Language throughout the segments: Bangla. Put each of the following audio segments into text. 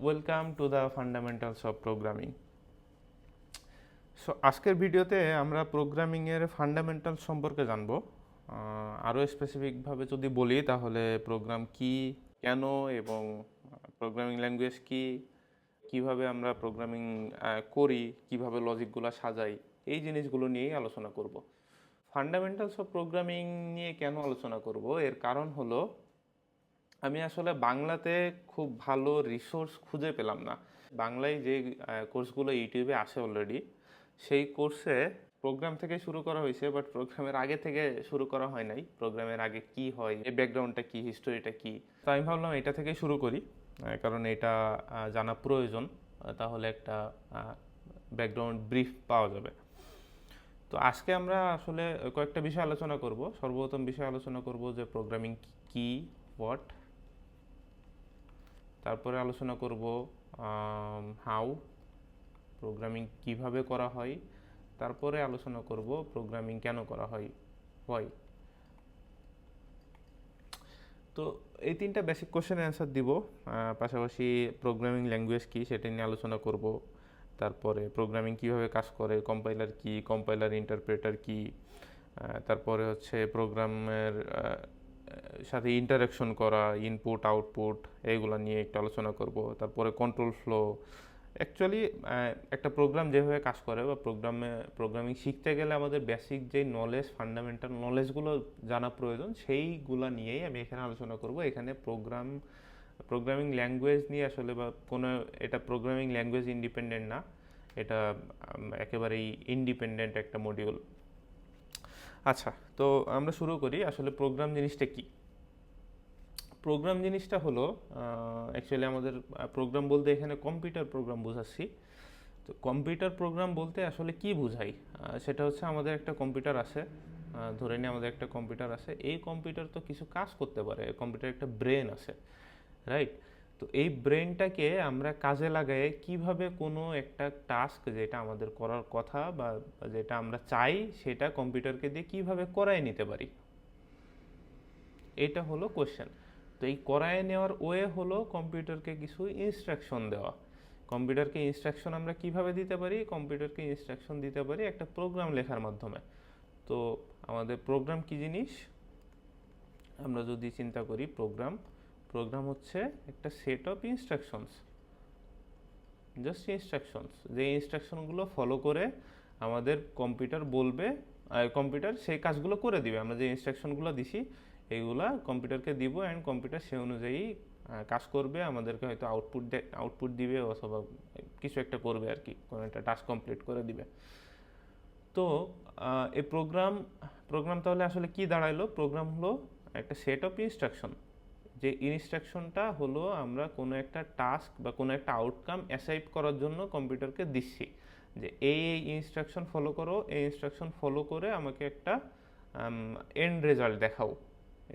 Welcome to the fundamentals of programming. So আজকের ভিডিওতে আমরা প্রোগ্রামিংয়ের ফান্ডামেন্টাল সম্পর্কে জানবো। আরও স্পেসিফিকভাবে যদি বলি তাহলে প্রোগ্রাম কি, কেন এবং প্রোগ্রামিং ল্যাঙ্গুয়েজ কি, কিভাবে আমরা প্রোগ্রামিং করি, কিভাবে লজিকগুলো সাজাই, এই জিনিসগুলো নিয়েই আলোচনা করব। ফান্ডামেন্টালস অফ প্রোগ্রামিং নিয়ে কেন আলোচনা করব, এর কারণ হলো আমি আসলে বাংলাতে খুব ভালো রিসোর্স খুঁজে পেলাম না। বাংলায় যে কোর্সগুলো ইউটিউবে আসে অলরেডি, সেই কোর্সে প্রোগ্রাম থেকে শুরু করা হয়েছে, বাট প্রোগ্রামের আগে থেকে শুরু করা হয় নাই। প্রোগ্রামের আগে কি হয়, এই ব্যাকগ্রাউন্ডটা কি, হিস্টোরিটা কি, তো আমি ভাবলাম এটা থেকে শুরু করি, কারণ এটা জানা প্রয়োজন। তাহলে একটা ব্যাকগ্রাউন্ড ব্রিফ পাওয়া যাবে। তো আজকে আমরা আসলে কয়েকটা বিষয় আলোচনা করব। সর্বপ্রথম বিষয় আলোচনা করব যে প্রোগ্রামিং কি, হোয়াট। তারপরে আলোচনা করব হাউ, প্রোগ্রামিং কিভাবে করা হয়। তারপরে আলোচনা করব প্রোগ্রামিং কেন করা হয়, হোয়াই। তো এই তিনটা বেসিক কোশ্চেনের অ্যান্সার দিব। পাশাপাশি প্রোগ্রামিং ল্যাঙ্গুয়েজ কী সেটা নিয়ে আলোচনা করব। তারপরে প্রোগ্রামিং কিভাবে কাজ করে, কম্পাইলার কি, কম্পাইলার ইন্টারপ্রেটার কি, তারপরে হচ্ছে প্রোগ্রামের সাথে ইন্টারাকশন করা, ইনপুট আউটপুট, এইগুলো নিয়ে একটু আলোচনা করব। তারপরে কন্ট্রোল ফ্লো। অ্যাকচুয়ালি একটা প্রোগ্রাম যেভাবে কাজ করে বা প্রোগ্রামিং শিখতে গেলে আমাদের বেসিক যে নলেজ, ফান্ডামেন্টাল নলেজগুলো জানা প্রয়োজন, সেইগুলো নিয়েই আমি এখানে আলোচনা করব। এখানে প্রোগ্রামিং ল্যাঙ্গুয়েজ নিয়ে আসলে বা কোনো, এটা প্রোগ্রামিং ল্যাঙ্গুয়েজ ইন্ডিপেন্ডেন্ট না, এটা একেবারেই ইন্ডিপেন্ডেন্ট একটা মডিউল। আচ্ছা, তো আমরা শুরু করি। আসলে প্রোগ্রাম জিনিসটা কি? প্রোগ্রাম জিনিসটা হলো অ্যাকচুয়ালি আমাদের প্রোগ্রাম বলতে এখানে কম্পিউটার প্রোগ্রাম বোঝাচ্ছি। তো কম্পিউটার প্রোগ্রাম বলতে আসলে কি বোঝাই, সেটা হচ্ছে আমাদের একটা কম্পিউটার আছে, ধরে নিই আমাদের একটা কম্পিউটার আছে। এই কম্পিউটার তো কিছু কাজ করতে পারে, কম্পিউটার একটা ব্রেন আছে, রাইট? তো এই ব্রেনটাকে আমরা কাজে লাগাই কিভাবে কোনো একটা টাস্ক যেটা আমাদের করার কথা বা যেটা আমরা চাই সেটা কম্পিউটারকে দিয়ে কিভাবে করায় নিতে পারি, এটা হলো কোশ্চেন। তো এই করায় নেওয়ার ওয়ে হলো কম্পিউটারকে কিছু ইনস্ট্রাকশন দেওয়া। কম্পিউটারকে ইনস্ট্রাকশন আমরা কিভাবে দিতে পারি? কম্পিউটারকে ইনস্ট্রাকশন দিতে পারি একটা প্রোগ্রাম লেখার মাধ্যমে। তো আমাদের প্রোগ্রাম কি জিনিস? আমরা যদি চিন্তা করি প্রোগ্রাম হচ্ছে একটা set of instructions, just instructions, যে ইনস্ট্রাকশনগুলো ফলো করে আমাদের কম্পিউটার বলবে, কম্পিউটার সেই কাজগুলো করে দিবে। আমরা যে ইনস্ট্রাকশনগুলো দিছি এইগুলা কম্পিউটারকে দিব, অ্যান্ড কম্পিউটার সে অনুযায়ী কাজ করবে, আমাদেরকে হয়তো আউটপুট দিবে অথবা কিছু একটা করবে আর কি, কোনো একটা টাস্ক কমপ্লিট করে দিবে। তো এই প্রোগ্রাম তাহলে আসলে কি দাঁড়াইলো? প্রোগ্রাম হলো একটা সেট অফ ইনস্ট্রাকশন, যে ইনস্ট্রাকশনটা হলো আমরা কোনো একটা টাস্ক বা কোনো একটা আউটকাম অ্যাসাইভ করার জন্য কম্পিউটারকে দিচ্ছি, যে এই ইনস্ট্রাকশন ফলো করো, এই ইনস্ট্রাকশন ফলো করে আমাকে একটা এন্ড রেজাল্ট দেখাও।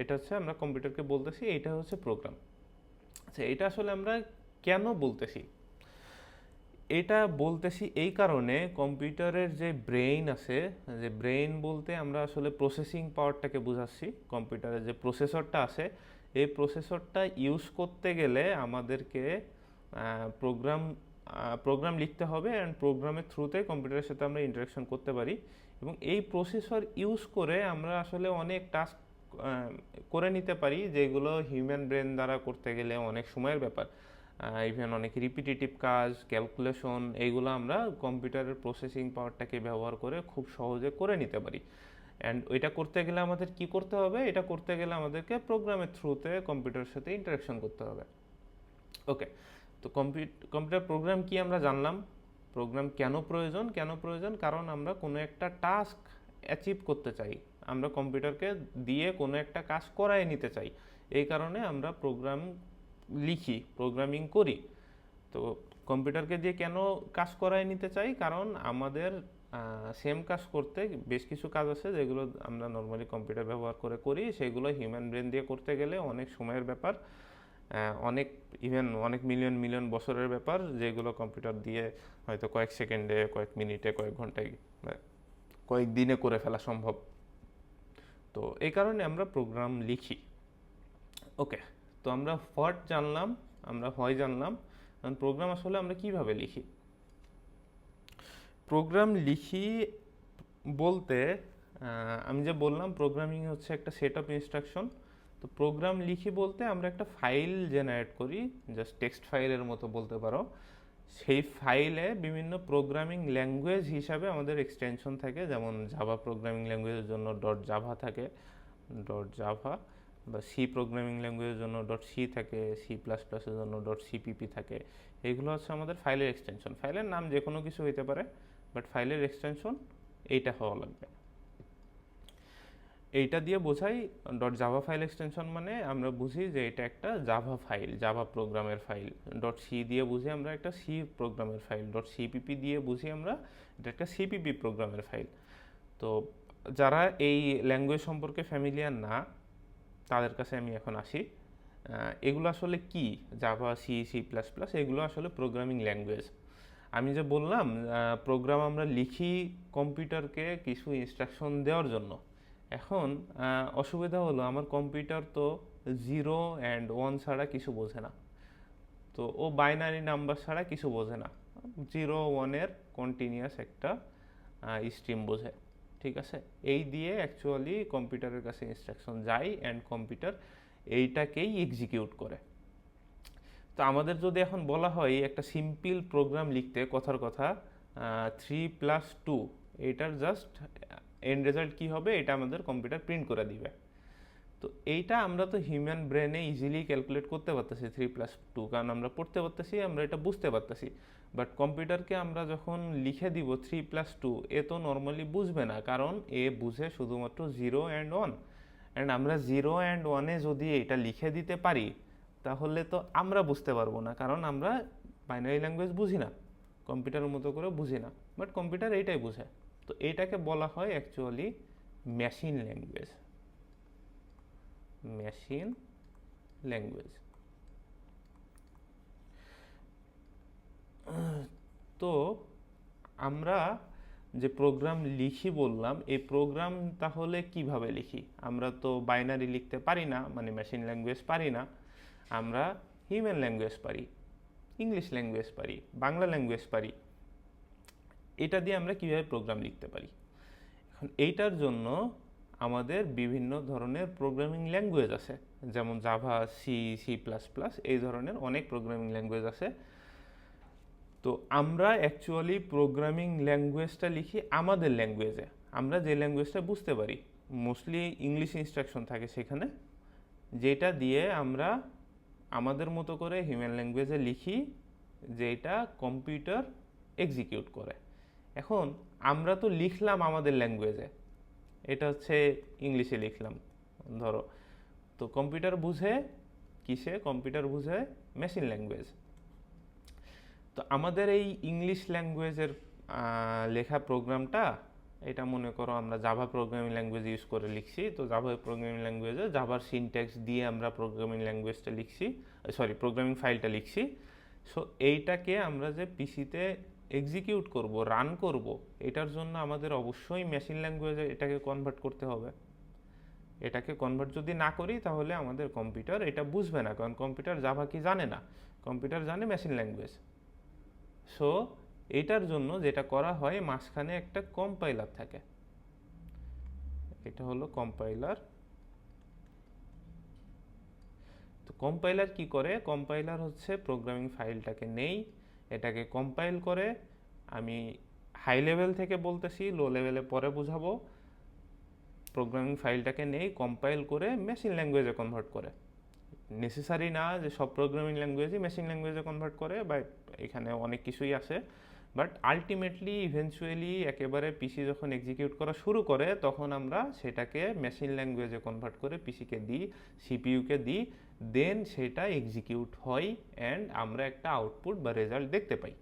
এটা হচ্ছে আমরা কম্পিউটারকে বলতেছি, এইটা হচ্ছে প্রোগ্রাম। আচ্ছা, এটা আসলে আমরা কেন বলতেছি? এটা বলতেছি এই কারণে, কম্পিউটারের যে ব্রেইন আছে, যে ব্রেইন বলতে আমরা আসলে প্রসেসিং পাওয়ারটাকে বোঝাচ্ছি। কম্পিউটারের যে প্রসেসরটা আছে, এই প্রসেসরটা ইউজ করতে গেলে আমাদেরকে প্রোগ্রাম প্রোগ্রাম লিখতে হবে, অ্যান্ড প্রোগ্রামের থ্রুতে কম্পিউটারের সাথে আমরা ইন্টারাকশন করতে পারি। এবং এই প্রসেসর ইউজ করে আমরা আসলে অনেক টাস্ক করে নিতে পারি, যেগুলো হিউম্যান ব্রেন দ্বারা করতে গেলে অনেক সময়ের ব্যাপার। ইভেন অনেক রিপিটেটিভ কাজ, ক্যালকুলেশন, এইগুলো আমরা কম্পিউটারের প্রসেসিং পাওয়ারটাকে ব্যবহার করে খুব সহজে করে নিতে পারি। অ্যান্ড ওইটা করতে গেলে আমাদের কি করতে হবে? এটা করতে গেলে আমাদেরকে প্রোগ্রামের থ্রুতে কম্পিউটারের সাথে ইন্টারাকশন করতে হবে। ওকে, তো কম্পিউটার প্রোগ্রাম কি আমরা জানলাম। প্রোগ্রাম কেন প্রয়োজন? কারণ আমরা কোনো একটা টাস্ক অ্যাচিভ করতে চাই, আমরা কম্পিউটারকে দিয়ে কোনো একটা কাজ করায় নিতে চাই, এই কারণে আমরা প্রোগ্রাম লিখি, প্রোগ্রামিং করি। তো কম্পিউটারকে দিয়ে কেন কাজ করায় নিতে চাই? কারণ আমাদের সেম কাজ করতে বেশ কিছু কাজ আছে যেগুলো আমরা নর্মালি কম্পিউটার ব্যবহার করে করি, সেগুলো হিউম্যান ব্রেন দিয়ে করতে গেলে অনেক সময়ের ব্যাপার, অনেক মিলিয়ন বছরের ব্যাপার, যেগুলো কম্পিউটার দিয়ে হয়তো কয়েক সেকেন্ডে, কয়েক মিনিটে, কয়েক ঘন্টায়, কয়েক দিনে করে ফেলা সম্ভব। তো এই কারণে আমরা প্রোগ্রাম লিখি। ওকে, তো আমরা হোয়াট জানলাম, আমরা হয় জানলাম, কারণ প্রোগ্রাম আসলে আমরা কিভাবে লিখি, প্রোগ্রাম লিখি বলতে আমি যে বললাম প্রোগ্রামিং হচ্ছে একটা সেট অফ ইনস্ট্রাকশন। তো প্রোগ্রাম লিখি বলতে আমরা একটা ফাইল জেনারেট করি, জাস্ট টেক্সট ফাইলের মতো বলতে পারো। সেই ফাইলে বিভিন্ন প্রোগ্রামিং ল্যাঙ্গুয়েজ হিসাবে আমাদের এক্সটেনশন থাকে, যেমন জাভা প্রোগ্রামিং ল্যাঙ্গুয়েজের জন্য ডট জাভা থাকে, ডট জাভা, বা সি প্রোগ্রামিং ল্যাঙ্গুয়েজের জন্য ডট সি থাকে, সি প্লাস প্লাসের জন্য ডট সিপিপি থাকে। এইগুলো হচ্ছে আমাদের ফাইলের এক্সটেনশন। ফাইলের নাম যে কোনো কিছু হইতে পারে, বাট ফাইলের এক্সটেনশন এইটা হওয়া লাগবে। এইটা দিয়ে বোঝাই ডট জাভা ফাইল এক্সটেনশন, মানে আমরা বুঝি যে এটা একটা জাভা ফাইল, জাভা প্রোগ্রামের ফাইল। ডট সি দিয়ে বুঝি আমরা একটা সি প্রোগ্রামের ফাইল। ডট সিপিপি দিয়ে বুঝি আমরা এটা একটা সিপিপি প্রোগ্রামের ফাইল। তো যারা এই ল্যাঙ্গুয়েজ সম্পর্কে ফ্যামিলিয়ার না, তাদের কাছে আমি এখন আসি। এগুলো আসলে কি, Java, C, C plus plus, এগুলো আসলে প্রোগ্রামিং ল্যাঙ্গুয়েজ। আমি যে বললাম প্রোগ্রাম আমরা লিখি কম্পিউটারকে কিছু ইনস্ট্রাকশন দেওয়ার জন্য। এখন অসুবিধা হলো আমার কম্পিউটার তো 0 অ্যান্ড 1 ছাড়া কিছু বোঝে না। তো ও বাইনারি নাম্বার ছাড়া কিছু বোঝে না, 0 1-এর কন্টিনিউয়াস একটা স্ট্রিম বোঝে। ঠিক আছে, এই দিয়ে অ্যাকচুয়ালি কম্পিউটারের কাছে ইনস্ট্রাকশন যায় অ্যান্ড কম্পিউটার এইটাকেই এক্সিকিউট করে। তো আমাদের যদি এখন বলা হয় একটা সিম্পল প্রোগ্রাম লিখতে, কথার কথা 3+2, এইটার জাস্ট এন্ড রেজাল্ট কী হবে এটা আমাদের কম্পিউটার প্রিন্ট করে দিবে। তো এইটা আমরা তো হিউম্যান ব্রেনে ইজিলি ক্যালকুলেট করতে পারতেছি 3+2, কারণ আমরা পড়তে পারতেছি, আমরা এটা বুঝতে পারতেছি। বাট কম্পিউটারকে আমরা যখন লিখে দিব 3+2, এ তো নর্মালি বুঝবে না, কারণ এ বুঝে শুধুমাত্র 0 অ্যান্ড 1। অ্যান্ড আমরা 0 অ্যান্ড 1-এ যদি এটা লিখে দিতে পারি তাহলে তো আমরা বুঝতে পারবো না, কারণ আমরা বাইনারি ল্যাঙ্গুয়েজ বুঝি না, কম্পিউটারের মতো করে বুঝি না। বাট কম্পিউটার এইটাই বুঝে। তো এইটাকে বলা হয় actually machine language, machine language. তো আমরা যে প্রোগ্রাম লিখি বললাম, এই প্রোগ্রাম তাহলে কিভাবে লিখি? আমরা তো বাইনারি লিখতে পারি না, মানে মেশিন ল্যাঙ্গুয়েজ পারি না। আমরা হিউম্যান ল্যাঙ্গুয়েজ পারি, ইংলিশ ল্যাঙ্গুয়েজ পারি, বাংলা ল্যাঙ্গুয়েজ পারি। এটা দিয়ে আমরা কীভাবে প্রোগ্রাম লিখতে পারি? এখন এইটার জন্য আমাদের বিভিন্ন ধরনের প্রোগ্রামিং ল্যাঙ্গুয়েজ আছে, যেমন Java, C, C plus plus, এই ধরনের অনেক প্রোগ্রামিং ল্যাঙ্গুয়েজ আছে। তো আমরা অ্যাকচুয়ালি প্রোগ্রামিং ল্যাঙ্গুয়েজটা লিখি আমাদের ল্যাঙ্গুয়েজে, আমরা যে ল্যাঙ্গুয়েজটা বুঝতে পারি। মোস্টলি ইংলিশ ইনস্ট্রাকশন থাকে সেখানে, যেটা দিয়ে আমরা আমাদের মতো করে হিউম্যান ল্যাঙ্গুয়েজে লিখি, যেটা কম্পিউটার এক্সিকিউট করে। এখন আমরা তো লিখলাম আমাদের ল্যাঙ্গুয়েজে, এটা হচ্ছে ইংলিশে লিখলাম ধরো, তো কম্পিউটার বুঝে কিসে? কম্পিউটার বুঝে মেশিন ল্যাঙ্গুয়েজ। তো আমাদের এই ইংলিশ ল্যাঙ্গুয়েজের লেখা প্রোগ্রামটা, এটা মনে করো আমরা জাভা প্রোগ্রামিং ল্যাঙ্গুয়েজ ইউজ করে লিখছি। তো জাভা প্রোগ্রামিং ল্যাঙ্গুয়েজে জাভার সিনট্যাক্স দিয়ে আমরা প্রোগ্রামিং ল্যাঙ্গুয়েজটা লিখছি, প্রোগ্রামিং ফাইলটা লিখছি। সো এইটাকে আমরা যে পিসিতে এক্সিকিউট করব, রান করব, এটার জন্য আমাদের অবশ্যই মেশিন ল্যাঙ্গুয়েজে এটাকে কনভার্ট করতে হবে। এটাকে কনভার্ট যদি না করি তাহলে আমাদের কম্পিউটার এটা বুঝবে না, কারণ কম্পিউটার জাভা কি জানে না, কম্পিউটার জানে মেশিন ল্যাঙ্গুয়েজ। সো এটার জন্য যেটা করা হয়, মাঝখানে একটা কম্পাইলার থাকে, এটা হলো কম্পাইলার। তো কম্পাইলার কি করে? কম্পাইলার হচ্ছে প্রোগ্রামিং ফাইলটাকে নেই, এটাকে কম্পাইল করে। আমি হাই লেভেল থেকে বলতেছি, লো লেভেলে পরে বুঝাবো। প্রোগ্রামিং ফাইলটাকে নেই, কম্পাইল করে মেশিন ল্যাঙ্গুয়েজে কনভার্ট করে। নেসেসারি না যে সব প্রোগ্রামিং ল্যাঙ্গুয়েজই মেশিন ল্যাঙ্গুয়েজে কনভার্ট করে, বা এখানে অনেক কিছুই আছে। বাট আলটিমেটলি ইভেনচুয়ালি একেবারে পিসি যখন এক্সিকিউট করা শুরু করে, তখন আমরা সেটাকে মেশিন ল্যাঙ্গুয়েজে কনভার্ট করে পিসিকে দিই, সিপিইউকে দিই, দেন সেটা এক্সিকিউট হয় অ্যান্ড আমরা একটা আউটপুট বা রেজাল্ট দেখতে পাই।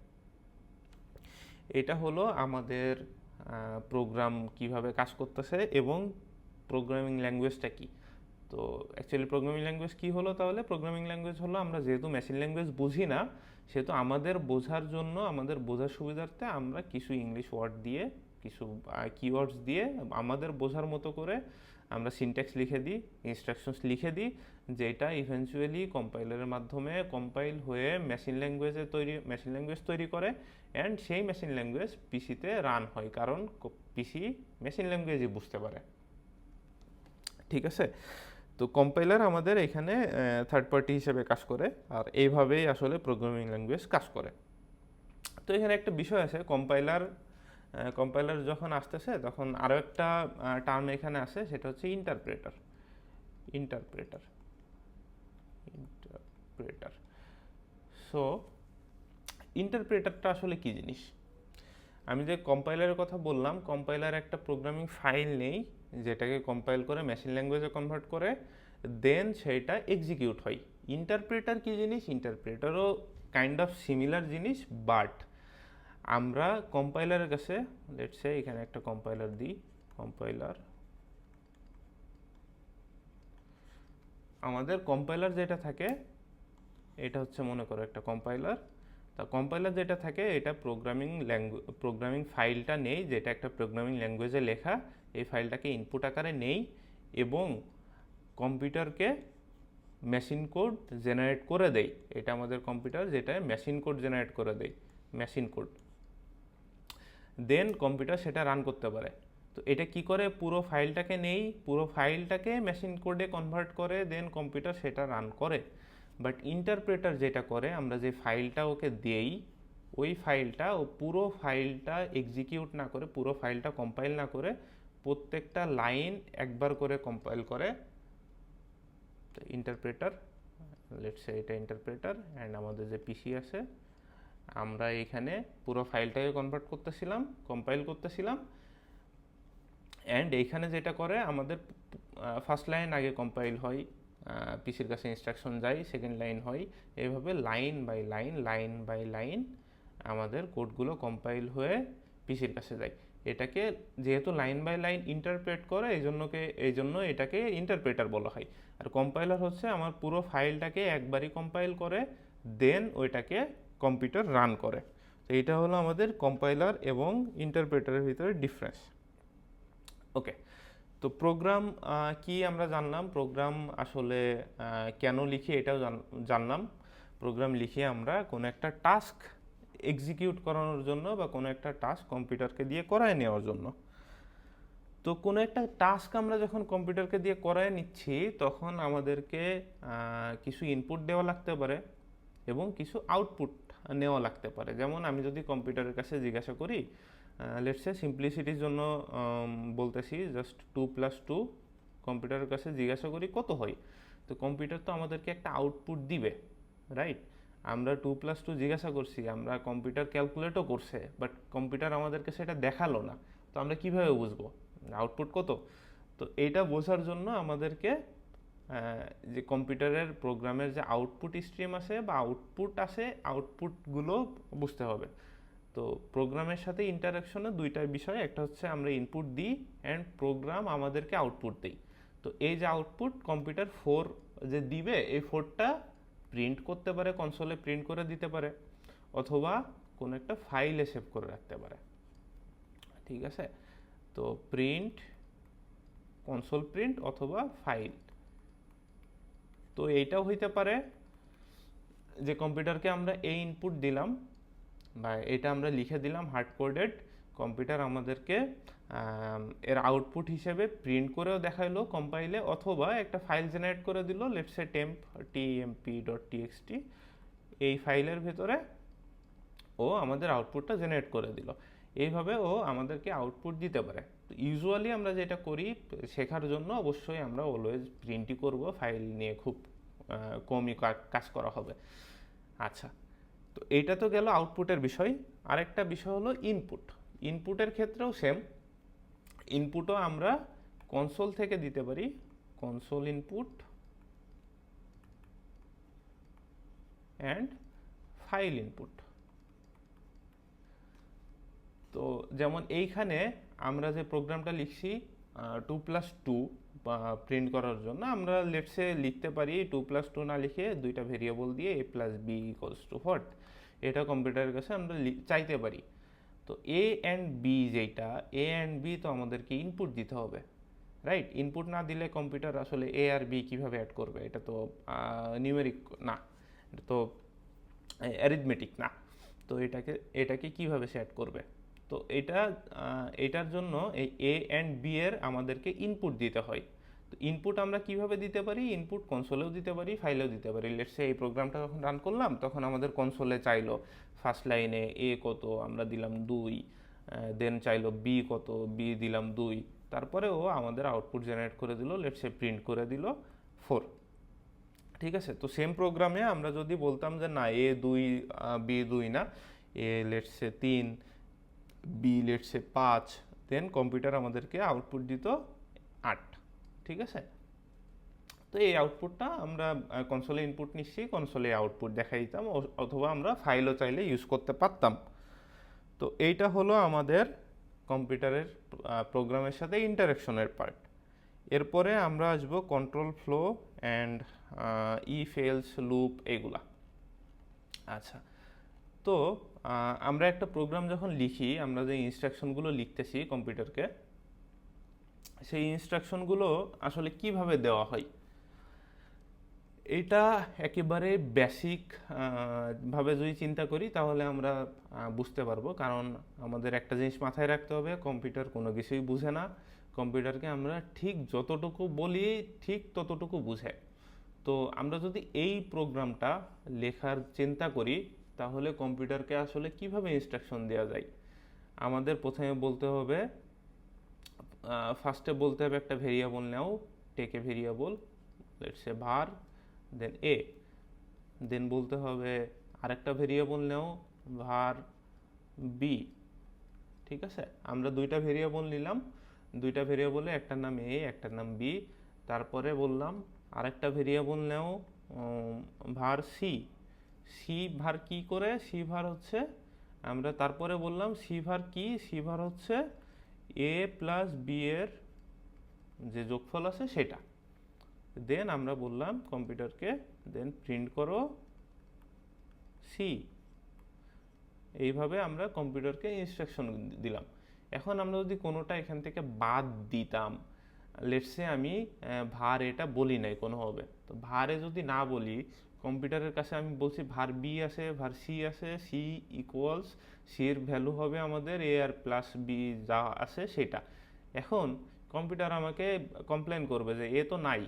এটা হলো আমাদের প্রোগ্রাম কিভাবে কাজ করতেছে এবং প্রোগ্রামিং ল্যাঙ্গুয়েজটা কি। তো অ্যাকচুয়ালি প্রোগ্রামিং ল্যাঙ্গুয়েজ কী হলো তাহলে? প্রোগ্রামিং ল্যাঙ্গুয়েজ হলো, আমরা যেহেতু মেশিন ল্যাঙ্গুয়েজ বুঝি না, সেহেতু আমাদের বোঝার জন্য, আমাদের বোঝার সুবিধার্থে আমরা কিছু ইংলিশ ওয়ার্ড দিয়ে, কিছু কিওয়ার্ডস দিয়ে আমাদের বোঝার মতো করে আমরা সিনট্যাক্স লিখে দিই, ইনস্ট্রাকশনস লিখে দিই, যেটা ইভেনচুয়ালি কম্পাইলারের মাধ্যমে কম্পাইল হয়ে মেশিন ল্যাঙ্গুয়েজ তৈরি করে, অ্যান্ড সেই মেশিন ল্যাঙ্গুয়েজ পিসিতে রান হয়, কারণ পিসি মেশিন ল্যাঙ্গুয়েজই বুঝতে পারে। ঠিক আছে, তো কম্পাইলার আমাদের এখানে থার্ড পার্টি হিসেবে কাজ করে, আর এইভাবেই আসলে প্রোগ্রামিং ল্যাঙ্গুয়েজ কাজ করে। তো এখানে একটা বিষয় আছে, কম্পাইলার যখন আসতেছে তখন আরও একটা টার্ম এখানে আসে, সেটা হচ্ছে ইন্টারপ্রেটার। সো ইন্টারপ্রেটারটা আসলে কি জিনিস? আমি যে কম্পাইলারের কথা বললাম, কম্পাইলার একটা প্রোগ্রামিং ফাইল নেই, যেটাকে কম্পাইল করে মেশিন ল্যাঙ্গুয়েজে কনভার্ট করে, দেন সেটা এক্সিকিউট হয়। ইন্টারপ্রেটার কি জিনিস? ইন্টারপ্রেটারও কাইন্ড অফ সিমিলার জিনিস, বাট আমরা কম্পাইলারের কাছে, লেটস সে এখানে একটা কম্পাইলার দিই, আমাদের কম্পাইলার যেটা থাকে এটা হচ্ছে, মনে করো একটা কম্পাইলার। তা কম্পাইলার যেটা থাকে এটা প্রোগ্রামিং ফাইলটা নেই, যেটা একটা প্রোগ্রামিং ল্যাঙ্গুয়েজে লেখা, এই ফাইলটাকে ইনপুট আকারে নেই এবং কম্পিউটারকে মেশিন কোড জেনারেট করে দেয়। এটা আমাদের কম্পিউটার যেটা মেশিন কোড জেনারেট করে দেয়, মেশিন কোড, দেন কম্পিউটার সেটা রান করতে পারে। তো এটা কি করে? পুরো ফাইলটাকে নেই, পুরো ফাইলটাকে মেশিন কোডে কনভার্ট করে, দেন কম্পিউটার সেটা রান করে। বাট ইন্টারপ্রেটার যেটা করে, আমরা যে ফাইলটা ওকে দেই, ওই ফাইলটা ও পুরো ফাইলটা এক্সিকিউট না করে, পুরো ফাইলটা কম্পাইল না করে, প্রত্যেকটা লাইন একবার করে কম্পাইল করে। ইন্টারপ্রেটার, লেটস সে এটা ইন্টারপ্রেটার, অ্যান্ড আমাদের যে পিসি আছে, আমরা এখানে পুরো ফাইলটাকে কম্পাইল করতেছিলাম, অ্যান্ড এইখানে যেটা করে, আমাদের ফার্স্ট লাইন আগে কম্পাইল হয়, পিসির কাছে ইনস্ট্রাকশন যায়, সেকেন্ড লাইন হয়, এইভাবে লাইন বাই লাইন আমাদের কোডগুলো কম্পাইল হয়ে পিসির কাছে যায়। এটাকে যেহেতু লাইন বাই লাইন ইন্টারপ্রেট করে, এই জন্য এটাকে ইন্টারপ্রেটার বলা হয়। আর কম্পাইলার হচ্ছে আমার পুরো ফাইলটাকে একবারই কম্পাইল করে, দেন ওইটাকে কম্পিউটার রান করে। তো এটা হলো আমাদের কম্পাইলার এবং ইন্টারপ্রেটারের ভিতরে ডিফারেন্স। ওকে, তো প্রোগ্রাম কি আমরা জানলাম, প্রোগ্রাম আসলে কেন লিখি এটাও জানলাম। প্রোগ্রাম লিখে আমরা কোনো একটা টাস্ক এক্সিকিউট করানোর জন্য বা কোনো একটা টাস্ক কম্পিউটারকে দিয়ে করায় নেওয়ার জন্য। তো কোনো একটা টাস্ক আমরা যখন কম্পিউটারকে দিয়ে করায় নিচ্ছি, তখন আমাদেরকে কিছু ইনপুট দেওয়া লাগতে পারে এবং কিছু আউটপুট নেওয়া লাগতে পারে। যেমন আমি যদি কম্পিউটারের কাছে জিজ্ঞাসা করি, লেটস সে সিম্পলিসিটির জন্য বলতেছি জাস্ট 2+2, কম্পিউটারের কাছে জিজ্ঞাসা করি কত হয়, তো কম্পিউটার তো আমাদেরকে একটা আউটপুট দিবে, রাইট? আমরা 2+2 জিজ্ঞাসা করছি, আমরা কম্পিউটার ক্যালকুলেটও করছে, বাট কম্পিউটার আমাদেরকে সেটা দেখালো না, তো আমরা কিভাবে বুঝবো আউটপুট কত? তো এইটা বোঝার জন্য আমাদেরকে যে কম্পিউটারের প্রোগ্রামের যে আউটপুট স্ট্রিম আছে বা আউটপুটগুলো বুঝতে হবে। তো প্রোগ্রামের সাথে ইন্টারাকশনে দুইটা বিষয়, একটা হচ্ছে আমরা ইনপুট দিই অ্যান্ড প্রোগ্রাম আমাদেরকে আউটপুট দেই। তো এই যে আউটপুট কম্পিউটার 4 যে দিবে, এই 4টা প্রিন্ট করতে পারে, কনসোলে প্রিন্ট করে দিতে পারে, অথবা কোনো একটা ফাইলে সেভ করে রাখতে পারে। ঠিক আছে, তো কনসোল প্রিন্ট অথবা ফাইল। তো এইটাও হইতে পারে যে কম্পিউটারকে আমরা এই ইনপুট দিলাম বা এটা আমরা লিখে দিলাম হার্ড কোডেড, কম্পিউটার আমাদেরকে এর আউটপুট হিসেবে প্রিন্ট করেও দেখাইলো কম্পাইলে, অথবা একটা ফাইল জেনারেট করে দিল, লেটস সে temp.txt, এই ফাইলের ভেতরে ও আমাদের আউটপুটটা জেনারেট করে দিল। এইভাবে ও আমাদেরকে আউটপুট দিতে পারে। তো ইউজুয়ালি আমরা যেটা করি, শেখার জন্য অবশ্যই আমরা অলওয়েজ প্রিন্টই করব, ফাইল নিয়ে খুব কমই কাজ করা হবে। আচ্ছা, তো এইটা তো গেল আউটপুটের বিষয়। আরেকটা বিষয় হলো ইনপুটের ক্ষেত্রেও সেম, ইনপুটও আমরা কনসোল থেকে দিতে পারি, console input and file input. তো যেমন এইখানে আমরা যে প্রোগ্রামটা লিখছি 2+2 প্রিন্ট করার জন্য, আমরা লেটসে লিখতে পারি 2+2 না লিখে দুইটা ভেরিয়েবল দিয়ে a+b=what, এটা কম্পিউটারের কাছে আমরা চাইতে পারি। তো a অ্যান্ড b, যেটা a অ্যান্ড b, তো আমাদেরকে ইনপুট দিতে হবে, রাইট? ইনপুট না দিলে কম্পিউটার আসলে এ আর বি কীভাবে অ্যাড করবে? এটা তো নিউমেরিক না, এটা তো অ্যারিথমেটিক না। তো এটাকে কীভাবে সে অ্যাড করবে? তো এটার জন্য এই এ অ্যান্ড বি এর আমাদেরকে ইনপুট দিতে হয়। তো ইনপুট আমরা কিভাবে দিতে পারি? ইনপুট কনসোলেও দিতে পারি, ফাইলেও দিতে পারি। লেটস সে এই প্রোগ্রামটা যখন রান করলাম তখন আমাদের কনসোলে চাইলো ফার্স্ট লাইনে এ কত, আমরা দিলাম 2, দেন চাইলো বি কত, বি দিলাম 2, তারপরে ও আমাদের আউটপুট জেনারেট করে দিল, লেটস সে প্রিন্ট করে দিল 4। ঠিক আছে? তো সেম প্রোগ্রামে আমরা যদি বলতাম যে না এ 2 বি 2 না, A let's say 3, B let's say 5, then computer আমাদেরকে আউটপুট দিত 8। ঠিক আছে? তো এই আউটপুটটা আমরা কনসোলে ইনপুট নিচ্ছি, কনসোলে আউটপুট দেখাই দিতাম, অথবা আমরা ফাইলও চাইলে ইউজ করতে পারতাম। তো এইটা হলো আমাদের কম্পিউটারের প্রোগ্রামের সাথে ইন্টারাকশনের পার্ট। এরপরে আমরা আসবো control flow and if else loop, এগুলা। আচ্ছা, তো আমরা একটা প্রোগ্রাম যখন লিখি, আমরা যে ইনস্ট্রাকশনগুলো লিখতেছি কম্পিউটারকে, সেই ইনস্ট্রাকশনগুলো আসলে কিভাবে দেওয়া হয়, এটা একেবারে বেসিক ভাবে যদি চিন্তা করি তাহলে আমরা বুঝতে পারবো। কারণ আমাদের একটা জিনিস মাথায় রাখতে হবে, কম্পিউটার কোনো কিছুই বুঝে না। কম্পিউটারকে আমরা ঠিক যতটুকু বলি ঠিক ততটুকু বুঝে। তো আমরা যদি এই প্রোগ্রামটা লেখার চিন্তা করি তাহলে কম্পিউটারকে আসলে কিভাবে ইনস্ট্রাকশন দেওয়া যায়, আমাদের প্রথমে বলতে হবে, ফার্স্টে বলতে হবে একটা ভেরিয়েবল নাও, take a variable, let's say var, then a, then বলতে হবে আরেকটা ভেরিয়েবল নাও var বি। ঠিক আছে? আমরা দুইটা ভেরিয়েবল নিলাম, দুইটা ভেরিয়েবলে একটার নাম এ একটার নাম বি। তারপরে বললাম আরেকটা ভেরিয়েবল নাও var সি। সি var কি করে? সি var হচ্ছে, আমরা তারপরে বললাম সি var কি? সি var হচ্ছে এ প্লাস বি এর যে যোগফল আছে সেটা। দেন আমরা বললাম কম্পিউটারকে দেন প্রিন্ট করো সি। এইভাবে আমরা কম্পিউটারকে ইনস্ট্রাকশন দিলাম। এখন আমরা যদি কোনোটা এখান থেকে বাদ দিতাম, লেটসে আমি var এটা বলি নাই কোনোভাবে, তো ভারে যদি না বলি, কম্পিউটারের কাছে আমি বলছি var বি আছে, var সি আছে, সি ইকুয়ালস, সি এর ভ্যালু হবে আমাদের এ আর প্লাস বি যা আছে সেটা। এখন কম্পিউটার আমাকে কমপ্লেন করবে যে এ তো নাই,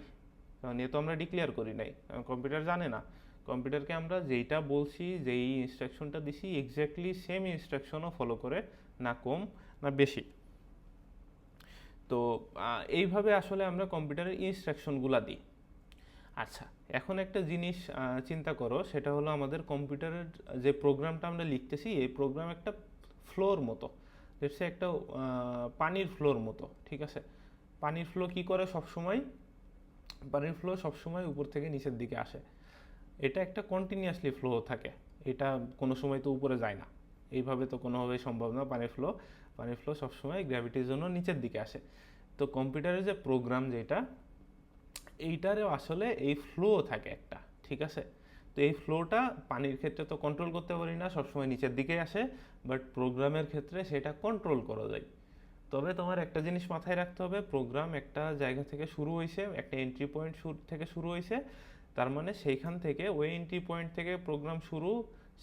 কারণ এ তো আমরা ডিক্লেয়ার করি নাই, কারণ কম্পিউটার জানে না। কম্পিউটারকে আমরা যেইটা বলছি, যেই ইনস্ট্রাকশনটা দিছি, এক্স্যাক্টলি সেম ইনস্ট্রাকশনও ফলো করে, না কম না বেশি। তো এইভাবে আসলে আমরা কম্পিউটারের ইনস্ট্রাকশনগুলো দিই। আচ্ছা, এখন একটা জিনিস চিন্তা করো, সেটা হলো আমাদের কম্পিউটারের যে প্রোগ্রামটা আমরা লিখতেছি, এই প্রোগ্রাম একটা ফ্লোর মতো, লেটস সে একটা পানির ফ্লোর মতো। ঠিক আছে? পানির ফ্লো কি করে সবসময়? পানির ফ্লো সবসময় উপর থেকে নিচের দিকে আসে। এটা একটা কন্টিনিউয়াসলি ফ্লো থাকে, এটা কোনো সময় তো উপরে যায় না, এইভাবে তো কোনোভাবেই সম্ভব না। পানির ফ্লো সবসময় গ্র্যাভিটির জন্য নিচের দিকে আসে। তো কম্পিউটারের যে প্রোগ্রাম যেটা, এইটারও আসলে এই ফ্লো থাকে একটা। ঠিক আছে? তো এই ফ্লোটা পানির ক্ষেত্রে তো কন্ট্রোল করতে পারি না, সবসময় নিচের দিকে আসে, বাট প্রোগ্রামের ক্ষেত্রে সেটা কন্ট্রোল করা যায়। তবে তোমার একটা জিনিস মাথায় রাখতে হবে, প্রোগ্রাম একটা জায়গা থেকে শুরু হয়েছে, একটা এন্ট্রি পয়েন্ট থেকে শুরু হয়েছে, তার মানে সেইখান থেকে ওই এন্ট্রি পয়েন্ট থেকে প্রোগ্রাম শুরু,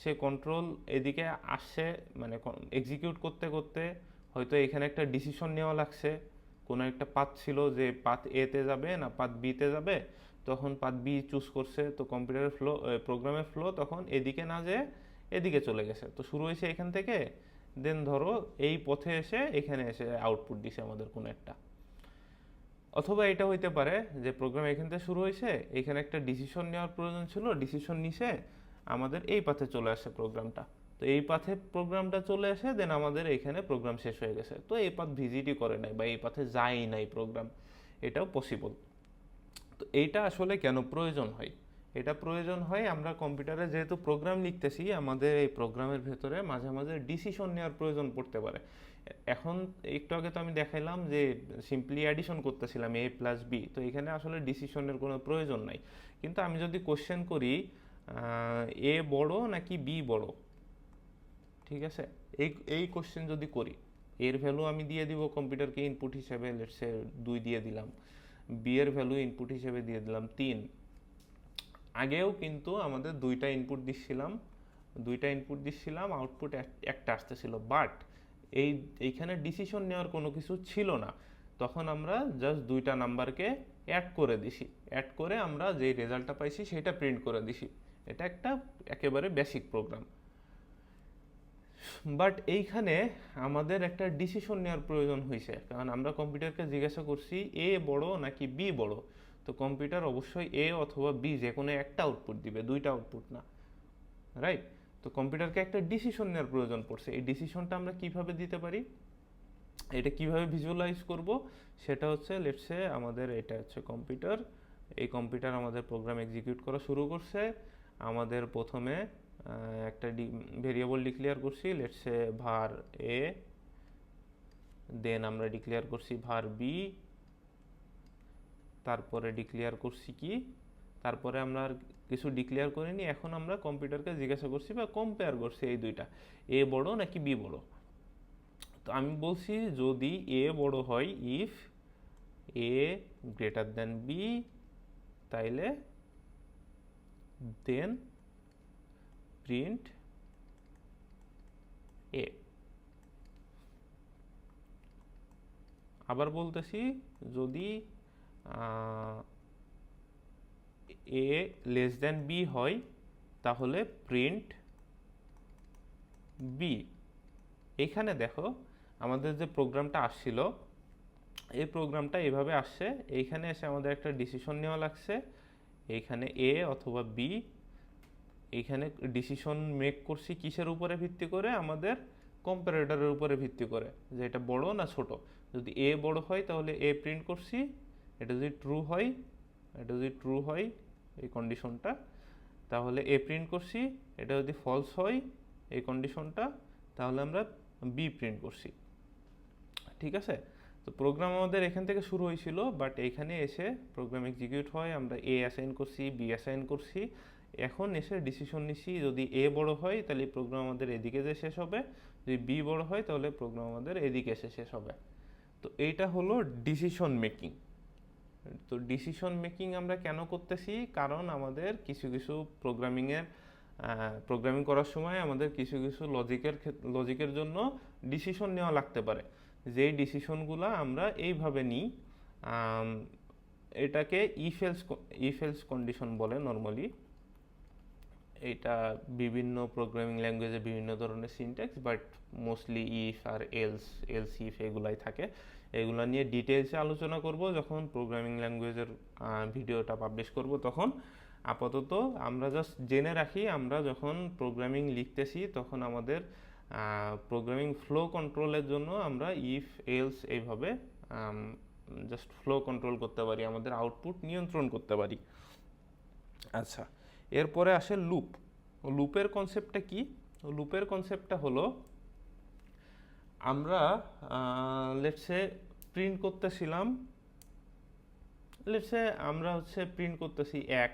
সে কন্ট্রোল এদিকে আসছে, মানে এক্সিকিউট করতে করতে হয়তো এখানে একটা ডিসিশন নেওয়া লাগছে, কোনো একটা পাথ ছিল যে পাথ এতে যাবে না পাথ বিতে যাবে, তখন পাথ বি চুজ করছে, তো কম্পিউটারের ফ্লো, প্রোগ্রামের ফ্লো তখন এদিকে না যেয়ে এদিকে চলে গেছে। তো শুরু হয়েছে এখান থেকে, দেন ধরো এই পথে এসে এখানে এসে আউটপুট দিছে আমাদের কোনো একটা। অথবা এটা হইতে পারে যে প্রোগ্রাম এখান থেকে শুরু হয়েছে, এখানে একটা ডিসিশন নেওয়ার প্রয়োজন ছিল, ডিসিশন নিছে, আমাদের এই পাথে চলে আসে প্রোগ্রামটা, তো এই পাথে প্রোগ্রামটা চলে আসে, দেন আমাদের এখানে প্রোগ্রাম শেষ হয়ে গেছে। তো এই পাথ ভিজিটই করে নাই বা এই পাথে যায়ই নাই প্রোগ্রাম, এটাও পসিবল। তো এইটা আসলে কেন প্রয়োজন হয়? এটা প্রয়োজন হয় আমরা কম্পিউটারে যেহেতু প্রোগ্রাম লিখতেছি, আমাদের এই প্রোগ্রামের ভেতরে মাঝে মাঝে ডিসিশন নেওয়ার প্রয়োজন পড়তে পারে। এখন একটু আগে তো আমি দেখাইলাম যে সিম্পলি অ্যাডিশন করতেছিলাম এ প্লাস বি, তো এখানে আসলে ডিসিশনের কোনো প্রয়োজন নাই। কিন্তু আমি যদি কোশ্চেন করি এ বড় নাকি বি বড়, ঠিক আছে, এই কোশ্চেন যদি করি, এর ভ্যালু আমি দিয়ে দিব কম্পিউটারকে ইনপুট হিসেবে, লেটস সে 2 দিয়ে দিলাম। বি এর ভ্যালু ইনপুট হিসেবে দিয়ে দিলাম 3। আগেও কিন্তু আমাদের দুইটা ইনপুট দিচ্ছিলাম, আউটপুট একটা আসতেছিল, বাট এইখানে ডিসিশন নেওয়ার কোনো কিছু ছিল না। তখন আমরা জাস্ট দুইটা নাম্বারকে অ্যাড করে দিছি, অ্যাড করে আমরা যেই রেজাল্টটা পাইছি সেটা প্রিন্ট করে দিছি। এটা একটা একেবারে বেসিক প্রোগ্রাম। বাট এইখানে আমাদের একটা ডিসিশন নেওয়ার প্রয়োজন হয়েছে, কারণ আমরা কম্পিউটারকে জিজ্ঞাসা করছি এ বড় নাকি বি বড়। তো কম্পিউটার অবশ্যই এ অথবা বি যে কোনো একটা আউটপুট দিবে, দুইটা আউটপুট না, রাইট? তো কম্পিউটারকে একটা ডিসিশন নেওয়ার প্রয়োজন পড়ছে। এই ডিসিশনটা আমরা কিভাবে দিতে পারি, এটা কিভাবে ভিজুয়ালাইজ করব, সেটা হচ্ছে লেটসে আমাদের এটা হচ্ছে কম্পিউটার। এই কম্পিউটার আমাদের প্রোগ্রাম এক্সিকিউট করা শুরু করছে। আমাদের প্রথমে একটা ভেরিয়েবল ডিক্লেয়ার করছি, লেটসে var a, দেন আমরা ডিক্লেয়ার করছি var b, তারপরে ডিক্লেয়ার করছি কি, তারপরে আমরা আর কিছু ডিক্লেয়ার করিনি। এখন আমরা কম্পিউটারকে জিজ্ঞাসা করছি বা কম্পেয়ার করছি এই দুইটা, এ বড় নাকি বি বড়। তো আমি বলছি যদি এ বড় হয়, if A greater than B, তাইলে দেন প্রিন্ট এ। আবার বলতেছি, যদি এ লেস দ্যান বি হয় তাহলে প্রিন্ট বি। এখানে দেখো আমাদের যে প্রোগ্রামটা আসছিল, এই প্রোগ্রামটা এভাবে আসছে। এইখানে এসে আমাদের একটা ডিসিশন নেওয়া লাগছে, এইখানে এ অথবা বি। এইখানে ডিসিশন মেক করছি কিসের উপরে ভিত্তি করে, আমাদের কম্পারেটরের উপরে ভিত্তি করে, যে এটা বড় না ছোট। যদি এ বড় হয় তাহলে এ প্রিন্ট করছি, এটা যদি ট্রু হয় এই কন্ডিশনটা, তাহলে এ প্রিন্ট করছি। এটা যদি ফলস হয় এই কন্ডিশনটা, তাহলে আমরা বি প্রিন্ট করছি। ঠিক আছে? তো প্রোগ্রাম আমাদের এখান থেকে শুরু হয়েছিল, বাট এইখানে এসে প্রোগ্রাম এক্সিকিউট হয়, আমরা এ অ্যাসাইন করছি, বি অ্যাসাইন করছি। এখন এসে ডিসিশন নিচ্ছি, যদি এ বড় হয় তাহলে প্রোগ্রাম আমাদের এদিকে যে শেষ হবে, যদি বি বড় হয় তাহলে প্রোগ্রাম আমাদের এদিকে এসে শেষ হবে। তো এইটা হলো ডিসিশন মেকিং। তো ডিসিশন মেকিং আমরা কেন করতেছি, কারণ আমাদের কিছু প্রোগ্রামিং করার সময় আমাদের কিছু লজিকের জন্য ডিসিশন নেওয়া লাগতে পারে। যেই ডিসিশনগুলো আমরা এইভাবে নিই, এটাকে ইফ এলস কন্ডিশন বলে নর্মালি। এটা বিভিন্ন প্রোগ্রামিং ল্যাঙ্গুয়েজে বিভিন্ন ধরনের সিনট্যাক্স, বাট মোস্টলি ইফ আর এলস ইফ এগুলাই থাকে। এগুলো নিয়ে ডিটেলসে আলোচনা করব যখন প্রোগ্রামিং ল্যাঙ্গুয়েজের ভিডিওটা পাবলিশ করব তখন। আপাতত আমরা জাস্ট জেনে রাখি, আমরা যখন প্রোগ্রামিং লিখতেছি তখন আমাদের প্রোগ্রামিং ফ্লো কন্ট্রোলের জন্য আমরা ইফ এলস এইভাবে জাস্ট ফ্লো কন্ট্রোল করতে পারি, আমাদের আউটপুট নিয়ন্ত্রণ করতে পারি। আচ্ছা, এরপরে আসে লুপ। লুপের কনসেপ্টটা কি? লুপের কনসেপ্টটা হলো, আমরা লেটসে প্রিন্ট করতেছিলাম, লেটসে আমরা প্রিন্ট করতেছি এক